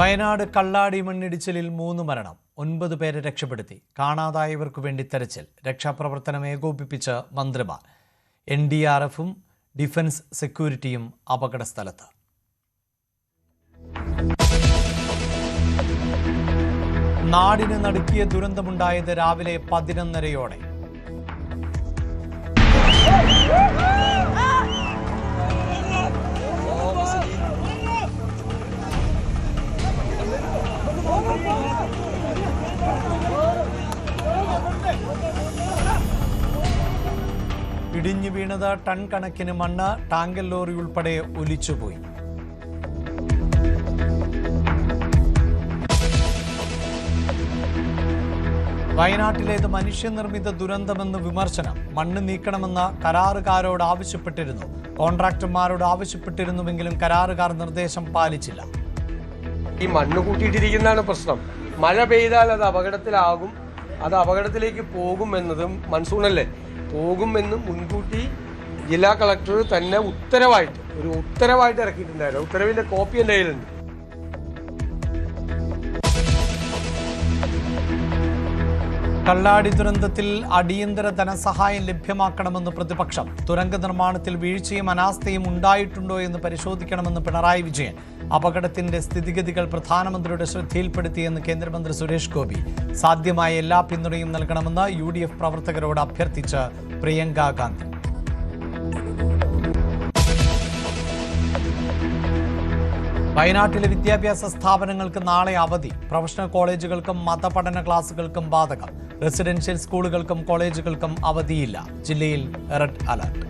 വയനാട് കള്ളാടി മണ്ണിടിച്ചിലിൽ 3 മരണം, 9 പേരെ രക്ഷപ്പെടുത്തി. കാണാതായവർക്കു വേണ്ടി തെരച്ചിൽ. രക്ഷാപ്രവർത്തനം ഏകോപിപ്പിച്ച് മന്ത്രിമാർ. NDRFും ഡിഫൻസ് സെക്യൂരിറ്റിയും അപകടസ്ഥലത്ത്. നാടിന് നടുക്കിയ ദുരന്തമുണ്ടായത് രാവിലെ 11:30-ഓടെ. ഇടിഞ്ഞു വീണത് ടൺ കണക്കിന് മണ്ണ്. ടാങ്കർ ലോറി ഉൾപ്പെടെ ഒലിച്ചുപോയി. വയനാട്ടിലേത് മനുഷ്യനിർമ്മിത ദുരന്തമെന്ന് വിമർശനം. മണ്ണ് നീക്കണമെന്ന് കരാറുകാരോട് ആവശ്യപ്പെട്ടിരുന്നു. കോൺട്രാക്ടർമാരോട് ആവശ്യപ്പെട്ടിരുന്നുവെങ്കിലും കരാറുകാർ നിർദ്ദേശം പാലിച്ചില്ല. ഈ മണ്ണ് കൂട്ടിയിട്ടിരിക്കുന്നതാണ് പ്രശ്നം. മഴ പെയ്താൽ അത് അപകടത്തിലാകും, അത് അപകടത്തിലേക്ക് പോകുമെന്നതും മൺസൂണല്ലേ പോകുമെന്നും മുൻകൂട്ടി ജില്ലാ കളക്ടർ തന്നെ ഉത്തരവായിട്ട് ഇറക്കിയിട്ടുണ്ടായിരുന്നു. ഉത്തരവിന്റെ കോപ്പി എൻ്റെ കയ്യിലുണ്ട്. കള്ളാടി ദുരന്തത്തിൽ അടിയന്തര ധനസഹായം ലഭ്യമാക്കണമെന്ന് പ്രതിപക്ഷം. തുരങ്ക നിർമ്മാണത്തിൽ വീഴ്ചയും അനാസ്ഥയും ഉണ്ടായിട്ടുണ്ടോ എന്ന് പരിശോധിക്കണമെന്ന് പിണറായി വിജയൻ. അപകടത്തിന്റെ സ്ഥിതിഗതികൾ പ്രധാനമന്ത്രിയുടെ ശ്രദ്ധയിൽപ്പെടുത്തിയെന്ന് കേന്ദ്രമന്ത്രി സുരേഷ് ഗോപി. സാധ്യമായ എല്ലാ പിന്തുണയും നൽകണമെന്ന് UDF പ്രവർത്തകരോട് അഭ്യർത്ഥിച്ച് പ്രിയങ്ക ഗാന്ധി. വയനാട്ടിലെ വിദ്യാഭ്യാസ സ്ഥാപനങ്ങൾക്ക് നാളെ അവധി. പ്രൊഫഷണൽ കോളേജുകൾക്കും മതപഠന ക്ലാസുകൾക്കും ബാധകം. റെസിഡൻഷ്യൽ സ്കൂളുകൾക്കും കോളേജുകൾക്കും അവധിയില്ല. ജില്ലയിൽ റെഡ് അലർട്ട്.